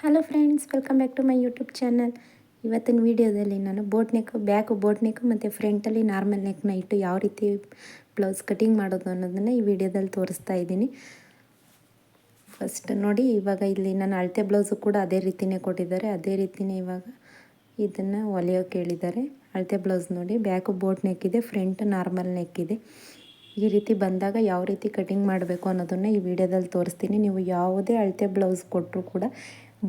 Hello friends, welcome back to my YouTube channel. ಇವತ್ತಿನ ವೀಡಿಯೋದಲ್ಲಿ ನಾನು boat neck, back boat neck ಮತ್ತು ಫ್ರಂಟಲ್ಲಿ ನಾರ್ಮಲ್ ನೆಕ್ನ ಇಟ್ಟು ಯಾವ ರೀತಿ ಬ್ಲೌಸ್ ಕಟಿಂಗ್ ಮಾಡೋದು ಅನ್ನೋದನ್ನು ಈ ವಿಡಿಯೋದಲ್ಲಿ ತೋರಿಸ್ತಾ ಇದ್ದೀನಿ. ಫಸ್ಟ್ ನೋಡಿ, ಇವಾಗ ಇಲ್ಲಿ ನಾನು ಅಳತೆ ಬ್ಲೌಸು ಕೂಡ ಅದೇ ರೀತಿಯೇ ಕೊಟ್ಟಿದ್ದಾರೆ. ಅದೇ ರೀತಿಯೇ ಇವಾಗ ಇದನ್ನು ಹೊಲಿಯೋಕೆ ಹೇಳಿದ್ದಾರೆ. ಅಳತೆ ಬ್ಲೌಸ್ ನೋಡಿ, ಬ್ಯಾಕು ಬೋಟ್ ನೆಕ್ ಇದೆ, ಫ್ರಂಟ್ ನಾರ್ಮಲ್ ನೆಕ್ ಇದೆ. ಈ ರೀತಿ ಬಂದಾಗ ಯಾವ ರೀತಿ ಕಟಿಂಗ್ ಮಾಡಬೇಕು ಅನ್ನೋದನ್ನು ಈ ವಿಡಿಯೋದಲ್ಲಿ ತೋರಿಸ್ತೀನಿ. ನೀವು ಯಾವುದೇ ಅಳತೆ ಬ್ಲೌಸ್ ಕೊಟ್ಟರು ಕೂಡ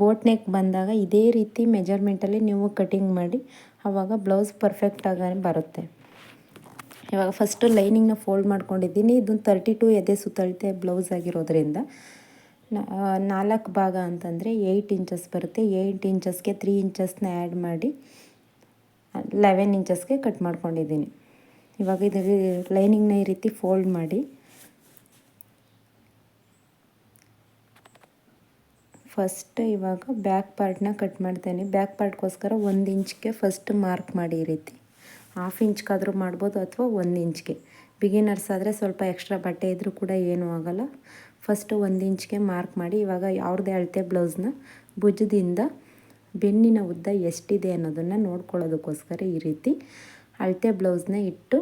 ಬೋಟ್ ನೆಕ್ ಬಂದಾಗ ಇದೇ ರೀತಿ ಮೆಜರ್ಮೆಂಟಲ್ಲಿ ನೀವು ಕಟಿಂಗ್ ಮಾಡಿ, ಆವಾಗ ಬ್ಲೌಸ್ ಪರ್ಫೆಕ್ಟಾಗಿ ಬರುತ್ತೆ. ಇವಾಗ ಫಸ್ಟು ಲೈನಿಂಗ್ನ ಫೋಲ್ಡ್ ಮಾಡ್ಕೊಂಡಿದ್ದೀನಿ. ಇದು 32 ಎದೆ ಸುತ್ತಳತೆ ಬ್ಲೌಸ್ ಆಗಿರೋದ್ರಿಂದ 4 ಭಾಗ ಅಂತಂದರೆ 8 ಇಂಚಸ್ ಬರುತ್ತೆ. 8 ಇಂಚಸ್ಗೆ 3 ಇಂಚಸ್ನ ಆ್ಯಡ್ ಮಾಡಿ 11 ಇಂಚಸ್ಗೆ ಕಟ್ ಮಾಡ್ಕೊಂಡಿದ್ದೀನಿ. ಇವಾಗ ಇದು ಲೈನಿಂಗ್ನ ಈ ರೀತಿ ಫೋಲ್ಡ್ ಮಾಡಿ ಫಸ್ಟ್ ಇವಾಗ ಬ್ಯಾಕ್ ಪಾರ್ಟ್ನ ಕಟ್ ಮಾಡ್ತೇನೆ. ಬ್ಯಾಕ್ ಪಾರ್ಟ್ಗೋಸ್ಕರ 1 ಇಂಚ್ಗೆ ಫಸ್ಟ್ ಮಾರ್ಕ್ ಮಾಡಿ. ಈ ರೀತಿ 1/2 ಇಂಚ್ಗಾದರೂ ಮಾಡ್ಬೋದು ಅಥವಾ 1 ಇಂಚ್ಗೆ. ಬಿಗಿನರ್ಸ್ ಆದರೆ ಸ್ವಲ್ಪ ಎಕ್ಸ್ಟ್ರಾ ಬಟ್ಟೆ ಇದ್ದರೂ ಕೂಡ ಏನೂ ಆಗೋಲ್ಲ. ಫಸ್ಟು 1 ಇಂಚ್ಗೆ ಮಾರ್ಕ್ ಮಾಡಿ. ಇವಾಗ ಅವ್ರದ್ದೇ ಅಳತೆ ಬ್ಲೌಸ್ನ ಭುಜದಿಂದ ಬೆನ್ನಿನ ಉದ್ದ ಎಷ್ಟಿದೆ ಅನ್ನೋದನ್ನು ನೋಡ್ಕೊಳ್ಳೋದಕ್ಕೋಸ್ಕರ ಈ ರೀತಿ ಅಳತೆ ಬ್ಲೌಸ್ನ ಇಟ್ಟು,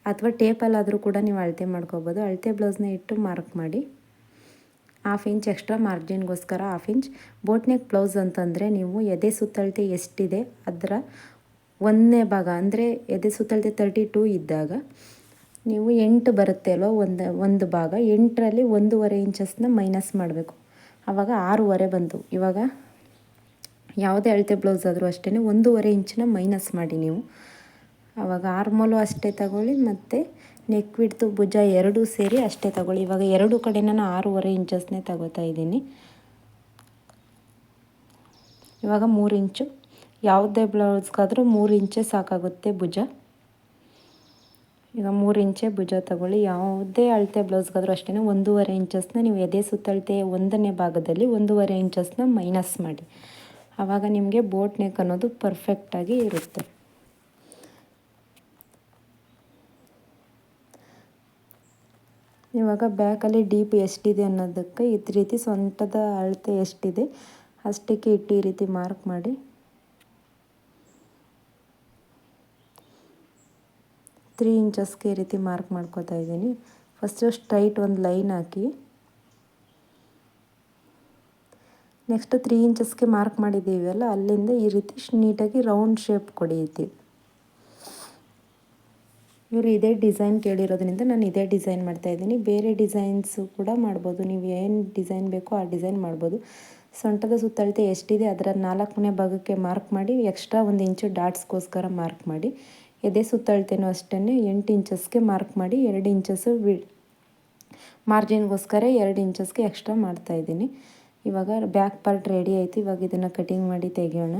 ಅಥವಾ ಟೇಪಲ್ಲಾದರೂ ಕೂಡ ನೀವು ಅಳತೆ ಮಾಡ್ಕೋಬೋದು. ಅಳತೆ ಬ್ಲೌಸ್ನ ಇಟ್ಟು ಮಾರ್ಕ್ ಮಾಡಿ. 1/2 ಇಂಚ್ ಎಕ್ಸ್ಟ್ರಾ ಮಾರ್ಜಿನ್ಗೋಸ್ಕರ 1/2 ಇಂಚ್. ಬೋಟ್ ನೆಕ್ ಬ್ಲೌಸ್ ಅಂತಂದರೆ ನೀವು ಎದೆ ಸುತ್ತಳತೆ ಎಷ್ಟಿದೆ ಅದರ 1ನೇ ಭಾಗ, ಅಂದರೆ ಎದೆ ಸುತ್ತಳತೆ 32 ಇದ್ದಾಗ ನೀವು 8 ಬರುತ್ತೆ ಅಲ್ವ, ಒಂದು ಭಾಗ 8ರಲ್ಲಿ 1.5 ಇಂಚಸ್ನ ಮೈನಸ್ ಮಾಡಬೇಕು. ಆವಾಗ 6.5 ಬಂತು. ಇವಾಗ ಯಾವುದೇ ಅಳತೆ ಬ್ಲೌಸ್ ಆದರೂ ಅಷ್ಟೇ 1.5 ಇಂಚನ್ನ ಮೈನಸ್ ಮಾಡಿ ನೀವು. ಆವಾಗ ಆರ್ಮೋಲು ಅಷ್ಟೇ ತಗೊಳ್ಳಿ, ಮತ್ತು ನೆಕ್ ವಿಡ್ತು ಭುಜ ಎರಡೂ ಸೇರಿ ಅಷ್ಟೇ ತಗೊಳ್ಳಿ. ಇವಾಗ ಎರಡು ಕಡೆ ನಾನು 6.5 ಇಂಚಸ್ನೇ ತಗೋತಾ ಇದ್ದೀನಿ. ಇವಾಗ 3 ಇಂಚು, ಯಾವುದೇ ಬ್ಲೌಸ್ಗಾದರೂ 3 ಇಂಚೇ ಸಾಕಾಗುತ್ತೆ ಭುಜ. ಈಗ 3 ಇಂಚೇ ಭುಜ ತಗೊಳ್ಳಿ. ಯಾವುದೇ ಅಳತೆ ಬ್ಲೌಸ್ಗಾದರೂ ಅಷ್ಟೇ 1.5 ಇಂಚಸ್ನ ನೀವು ಎದೆ ಸುತ್ತಳತೆ 1ನೇ ಭಾಗದಲ್ಲಿ 1.5 ಇಂಚಸ್ನ ಮೈನಸ್ ಮಾಡಿ. ಆವಾಗ ನಿಮಗೆ ಬೋಟ್ ನೆಕ್ ಅನ್ನೋದು ಪರ್ಫೆಕ್ಟಾಗಿ ಇರುತ್ತೆ. ಇವಾಗ ಬ್ಯಾಕಲ್ಲಿ ಡೀಪ್ ಎಷ್ಟಿದೆ ಅನ್ನೋದಕ್ಕೆ ಈ ರೀತಿ ಸೊಂಟದ ಅಳತೆ ಎಷ್ಟಿದೆ ಅಷ್ಟಕ್ಕೆ ಇಟ್ಟು ಈ ರೀತಿ ಮಾರ್ಕ್ ಮಾಡಿ. 3 ಇಂಚಸ್ಗೆ ಈ ರೀತಿ ಮಾರ್ಕ್ ಮಾಡ್ಕೋತಾ ಇದ್ದೀನಿ. ಫಸ್ಟು ಸ್ಟ್ರೈಟ್ ಒಂದು ಲೈನ್ ಹಾಕಿ, ನೆಕ್ಸ್ಟ್ 3 ಇಂಚಸ್ಗೆ ಮಾರ್ಕ್ ಮಾಡಿದ್ದೀವಲ್ಲ ಅಲ್ಲಿಂದ ಈ ರೀತಿ ನೀಟಾಗಿ ರೌಂಡ್ ಶೇಪ್ ಕೊಡಿತೀವಿ. ಇವರು ಇದೇ ಡಿಸೈನ್ ಕೇಳಿರೋದ್ರಿಂದ ನಾನು ಇದೇ ಡಿಸೈನ್ ಮಾಡ್ತಾಯಿದ್ದೀನಿ. ಬೇರೆ ಡಿಸೈನ್ಸು ಕೂಡ ಮಾಡ್ಬೋದು. ನೀವು ಏನು ಡಿಸೈನ್ ಬೇಕೋ ಆ ಡಿಸೈನ್ ಮಾಡ್ಬೋದು. ಸೊಂಟದ ಸುತ್ತಳತೆ ಎಷ್ಟಿದೆ ಅದರ 4ನೇ ಭಾಗಕ್ಕೆ ಮಾರ್ಕ್ ಮಾಡಿ, ಎಕ್ಸ್ಟ್ರಾ 1 ಇಂಚು ಡಾಟ್ಸ್ಗೋಸ್ಕರ ಮಾರ್ಕ್ ಮಾಡಿ. ಎದೆ ಸುತ್ತಳತೆನೂ ಅಷ್ಟೇ 8 ಇಂಚಸ್ಗೆ ಮಾರ್ಕ್ ಮಾಡಿ, 2 ಇಂಚಸ್ಸು ಮಾರ್ಜಿನ್ಗೋಸ್ಕರ 2 ಇಂಚಸ್ಗೆ ಎಕ್ಸ್ಟ್ರಾ ಮಾಡ್ತಾಯಿದ್ದೀನಿ. ಇವಾಗ ಬ್ಯಾಕ್ ಪಾರ್ಟ್ ರೆಡಿ ಆಯಿತು. ಇವಾಗ ಇದನ್ನು ಕಟಿಂಗ್ ಮಾಡಿ ತೆಗೆಯೋಣ.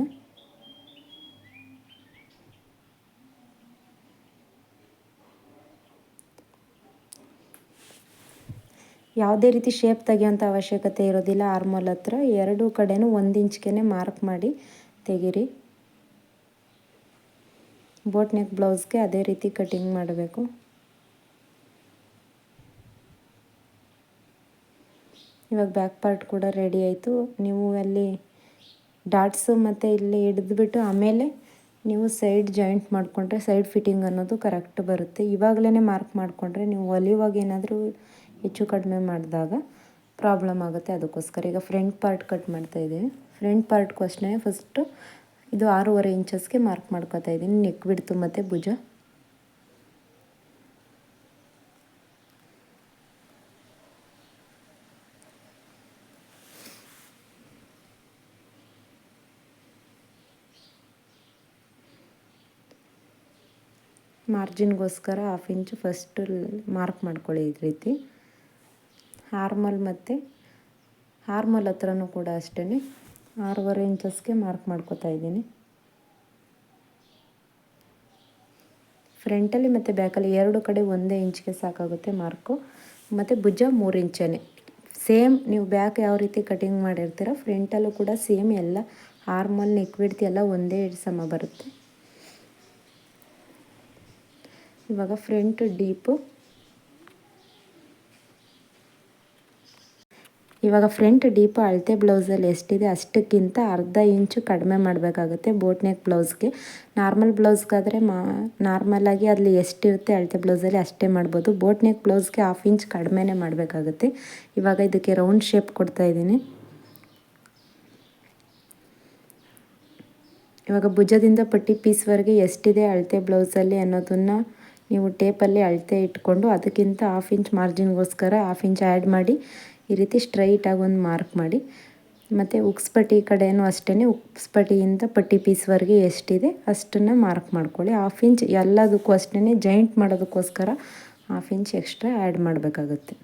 ಯಾವುದೇ ರೀತಿ ಶೇಪ್ ತೆಗೆಯೋಂಥ ಅವಶ್ಯಕತೆ ಇರೋದಿಲ್ಲ. ಆರ್ಮೋಲ್ ಹತ್ರ ಎರಡೂ ಕಡೆನೂ 1 ಇಂಚ್ಗೆ ಮಾರ್ಕ್ ಮಾಡಿ ತೆಗೀರಿ. ಬೋಟ್ ನೆಕ್ ಬ್ಲೌಸ್ಗೆ ಅದೇ ರೀತಿ ಕಟಿಂಗ್ ಮಾಡಬೇಕು. ಇವಾಗ ಬ್ಯಾಕ್ ಪಾರ್ಟ್ ಕೂಡ ರೆಡಿ ಆಯಿತು. ನೀವು ಅಲ್ಲಿ ಡಾಟ್ಸು ಮತ್ತು ಇಲ್ಲಿ ಹಿಡಿದ್ಬಿಟ್ಟು ಆಮೇಲೆ ನೀವು ಸೈಡ್ ಜಾಯಿಂಟ್ ಮಾಡಿಕೊಂಡ್ರೆ ಸೈಡ್ ಫಿಟ್ಟಿಂಗ್ ಅನ್ನೋದು ಕರೆಕ್ಟ್ ಬರುತ್ತೆ. ಇವಾಗಲೇ ಮಾರ್ಕ್ ಮಾಡಿಕೊಂಡ್ರೆ ನೀವು ಹೊಲಿಯುವಾಗ ಏನಾದರೂ ಹೆಚ್ಚು ಕಡಿಮೆ ಮಾಡಿದಾಗ ಪ್ರಾಬ್ಲಮ್ ಆಗುತ್ತೆ. ಅದಕ್ಕೋಸ್ಕರ ಈಗ ಫ್ರಂಟ್ ಪಾರ್ಟ್ ಕಟ್ ಮಾಡ್ತಾಯಿದ್ದೀನಿ. ಫ್ರಂಟ್ ಪಾರ್ಟ್ಗೂ ಅಷ್ಟೇ ಫಸ್ಟು ಇದು 6.5 ಇಂಚಸ್ಗೆ ಮಾರ್ಕ್ ಮಾಡ್ಕೋತಾ ಇದ್ದೀನಿ. ನೆಕ್ ಬಿಡ್ತು ಮತ್ತು ಭುಜ. ಮಾರ್ಜಿನ್ಗೋಸ್ಕರ 1/2 ಇಂಚು ಫಸ್ಟು ಮಾರ್ಕ್ ಮಾಡ್ಕೊಳ್ಳಿ ಈ ರೀತಿ. ಆರ್ಮಲ್ ಮತ್ತು ಆರ್ಮಲ್ ಹತ್ರನೂ ಕೂಡ ಅಷ್ಟೇ 6.5 ಇಂಚಸ್ಗೆ ಮಾರ್ಕ್ ಮಾಡ್ಕೋತಾ ಇದ್ದೀನಿ. ಫ್ರಂಟಲ್ಲಿ ಮತ್ತು ಬ್ಯಾಕಲ್ಲಿ ಎರಡು ಕಡೆ 1 ಇಂಚ್ಗೆ ಸಾಕಾಗುತ್ತೆ ಮಾರ್ಕು. ಮತ್ತು ಭುಜ 3 ಇಂಚೇ ಸೇಮ್. ನೀವು ಬ್ಯಾಕ್ ಯಾವ ರೀತಿ ಕಟಿಂಗ್ ಮಾಡಿರ್ತೀರ ಫ್ರಂಟಲ್ಲೂ ಕೂಡ ಸೇಮ್ ಎಲ್ಲ ಆರ್ಮಲ್ ನೆಕ್ ವಿಡ್ತ್ ಎಲ್ಲ ಒಂದೇ ಸಮ ಬರುತ್ತೆ. ಇವಾಗ ಫ್ರಂಟ್ ಡೀಪು ಇವಾಗ ಫ್ರಂಟ್ ಡೀಪು ಅಳತೆ ಬ್ಲೌಸಲ್ಲಿ ಎಷ್ಟಿದೆ ಅಷ್ಟಕ್ಕಿಂತ ಅರ್ಧ ಇಂಚು ಕಡಿಮೆ ಮಾಡಬೇಕಾಗುತ್ತೆ ಬೋಟ್ ನೆಕ್ ಬ್ಲೌಸ್ಗೆ. ನಾರ್ಮಲ್ ಬ್ಲೌಸ್ಗಾದರೆ ನಾರ್ಮಲಾಗಿ ಅಲ್ಲಿ ಎಷ್ಟಿರುತ್ತೆ ಅಳತೆ ಬ್ಲೌಸಲ್ಲಿ ಅಷ್ಟೇ ಮಾಡ್ಬೋದು. ಬೋಟ್ ನೆಕ್ ಬ್ಲೌಸ್ಗೆ 1/2 ಇಂಚ್ ಕಡಿಮೆನೇ ಮಾಡಬೇಕಾಗುತ್ತೆ. ಇವಾಗ ಇದಕ್ಕೆ ರೌಂಡ್ ಶೇಪ್ ಕೊಡ್ತಾಯಿದ್ದೀನಿ. ಇವಾಗ ಭುಜದಿಂದ ಪಟ್ಟಿ ಪೀಸ್ವರೆಗೆ ಎಷ್ಟಿದೆ ಅಳತೆ ಬ್ಲೌಸಲ್ಲಿ ಅನ್ನೋದನ್ನು ನೀವು ಟೇಪಲ್ಲಿ ಅಳತೆ ಇಟ್ಕೊಂಡು ಅದಕ್ಕಿಂತ 1/2 ಇಂಚ್ ಮಾರ್ಜಿನ್ಗೋಸ್ಕರ 1/2 ಇಂಚ್ ಆ್ಯಡ್ ಮಾಡಿ ಈ ರೀತಿ ಸ್ಟ್ರೈಟಾಗಿ ಒಂದು ಮಾರ್ಕ್ ಮಾಡಿ. ಮತ್ತು ಉಕ್ಸ್ಪಟ್ಟಿ ಕಡೆಯೂ ಅಷ್ಟೇ ಉಕ್ಸ್ಪಟ್ಟಿಯಿಂದ ಪಟ್ಟಿ ಪೀಸ್ವರೆಗೆ ಎಷ್ಟಿದೆ ಅಷ್ಟನ್ನು ಮಾರ್ಕ್ ಮಾಡ್ಕೊಳ್ಳಿ. 1/2 ಇಂಚ್ ಎಲ್ಲದಕ್ಕೂ ಅಷ್ಟೇ ಜಾಯಿಂಟ್ ಮಾಡೋದಕ್ಕೋಸ್ಕರ 1/2 ಇಂಚ್ ಎಕ್ಸ್ಟ್ರಾ ಆ್ಯಡ್ ಮಾಡಬೇಕಾಗುತ್ತೆ.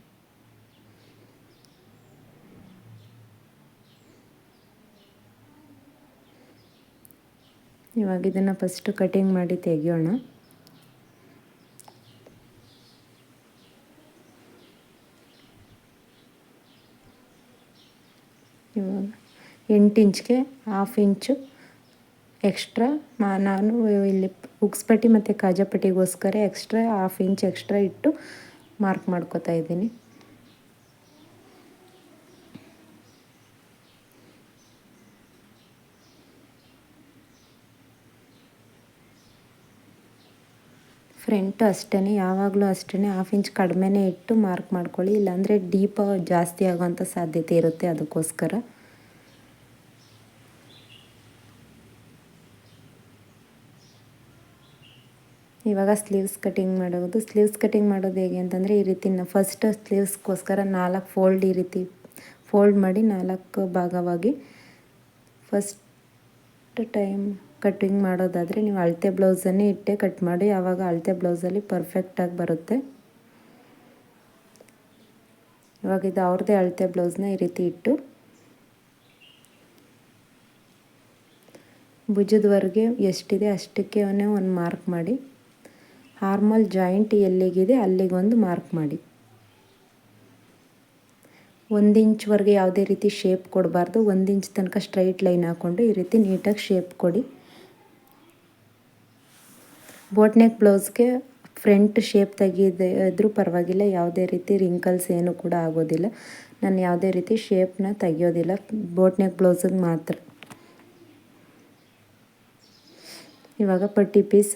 ಇವಾಗ ಇದನ್ನು ಫಸ್ಟು ಕಟಿಂಗ್ ಮಾಡಿ ತೆಗೆಯೋಣ. ಇವಾಗ 8 ಇಂಚ್ಗೆ 1/2 ಇಂಚು ಎಕ್ಸ್ಟ್ರಾ ನಾನು ಇಲ್ಲಿ ಉಕ್ಸ್ಪಟ್ಟಿ ಮತ್ತು ಕಾಜಾಪಟ್ಟಿಗೋಸ್ಕರ ಎಕ್ಸ್ಟ್ರಾ 1/2 ಇಂಚ್ ಎಕ್ಸ್ಟ್ರಾ ಇಟ್ಟು ಮಾರ್ಕ್ ಮಾಡ್ಕೋತಾ ಇದ್ದೀನಿ. ಫ್ರಂಟು ಅಷ್ಟೇ ಯಾವಾಗಲೂ ಅಷ್ಟೇ 1/2 ಇಂಚ್ ಕಡಿಮೆನೇ ಇಟ್ಟು ಮಾರ್ಕ್ ಮಾಡ್ಕೊಳ್ಳಿ, ಇಲ್ಲಾಂದರೆ ಡೀಪ್ ಜಾಸ್ತಿ ಆಗೋವಂಥ ಸಾಧ್ಯತೆ ಇರುತ್ತೆ. ಅದಕ್ಕೋಸ್ಕರ ಇವಾಗ ಸ್ಲೀವ್ಸ್ ಕಟಿಂಗ್ ಮಾಡೋದು ಹೇಗೆ ಅಂತಂದರೆ ಈ ರೀತಿ ಫಸ್ಟ್ ಸ್ಲೀವ್ಸ್ಗೋಸ್ಕರ 4 ಫೋಲ್ಡ್ ಈ ರೀತಿ ಫೋಲ್ಡ್ ಮಾಡಿ 4 ಭಾಗವಾಗಿ ಫಸ್ಟ್ ಟೈಮ್ ಕಟಿಂಗ್ ಮಾಡೋದಾದರೆ ನೀವು ಅಳತೆ ಬ್ಲೌಸನ್ನೇ ಇಟ್ಟೇ ಕಟ್ ಮಾಡಿ, ಆವಾಗ ಅಳತೆ ಬ್ಲೌಸಲ್ಲಿ ಪರ್ಫೆಕ್ಟಾಗಿ ಬರುತ್ತೆ. ಇವಾಗ ಇದು ಅವ್ರದ್ದೇ ಅಳತೆ ಬ್ಲೌಸ್ನ ಈ ರೀತಿ ಇಟ್ಟು ಭುಜದವರೆಗೆ ಎಷ್ಟಿದೆ ಅಷ್ಟಕ್ಕೆ ಒಂದು ಮಾರ್ಕ್ ಮಾಡಿ. ಆರ್ಮಲ್ ಜಾಯಿಂಟ್ ಎಲ್ಲಿಗಿದೆ ಅಲ್ಲಿಗೊಂದು ಮಾರ್ಕ್ ಮಾಡಿ. 1 ಇಂಚ್ವರೆಗೆ ಯಾವುದೇ ರೀತಿ ಶೇಪ್ ಕೊಡಬಾರ್ದು. 1 ಇಂಚ್ ತನಕ ಸ್ಟ್ರೈಟ್ ಲೈನ್ ಹಾಕ್ಕೊಂಡು ಈ ರೀತಿ ನೀಟಾಗಿ ಶೇಪ್ ಕೊಡಿ. ಬೋಟ್ ನೆಕ್ ಬ್ಲೌಸ್ಗೆ ಫ್ರಂಟ್ ಶೇಪ್ ತೆಗೆಯೋದ್ರೂ ಪರವಾಗಿಲ್ಲ, ಯಾವುದೇ ರೀತಿ ರಿಂಕಲ್ಸ್ ಏನೂ ಕೂಡ ಆಗೋದಿಲ್ಲ. ನಾನು ಯಾವುದೇ ರೀತಿ ಶೇಪ್ನ ತೆಗಿಯೋದಿಲ್ಲ, ಬೋಟ್ ನೆಕ್ ಬ್ಲೌಸಿಗೆ ಮಾತ್ರ. ಇವಾಗ ಪಟ್ಟಿ ಪೀಸ್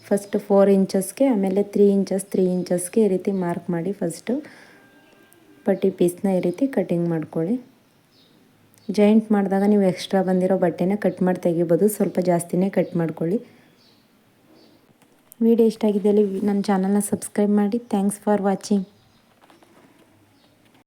ಫಸ್ಟ್ 4 ಇಂಚಸ್ಗೆ ಆಮೇಲೆ 3 ಇಂಚಸ್ಗೆ ಈ ರೀತಿ ಮಾರ್ಕ್ ಮಾಡಿ ಫಸ್ಟು ಪಟ್ಟಿ ಪೀಸ್ನ ಈ ರೀತಿ ಕಟಿಂಗ್ ಮಾಡ್ಕೊಳ್ಳಿ. ಜಾಯಿಂಟ್ ಮಾಡಿದಾಗ ನೀವು ಎಕ್ಸ್ಟ್ರಾ ಬಂದಿರೋ ಬಟ್ಟೆನ ಕಟ್ ಮಾಡಿ ತೆಗಿಬೋದು, ಸ್ವಲ್ಪ ಜಾಸ್ತಿನೇ ಕಟ್ ಮಾಡ್ಕೊಳ್ಳಿ. ವಿಡಿಯೋ ಇಷ್ಟ ಆಗಿದ್ದಲ್ಲಿ ನನ್ನ ಚಾನಲ್ನ ಸಬ್ಸ್ಕ್ರೈಬ್ ಮಾಡಿ. Thanks for watching.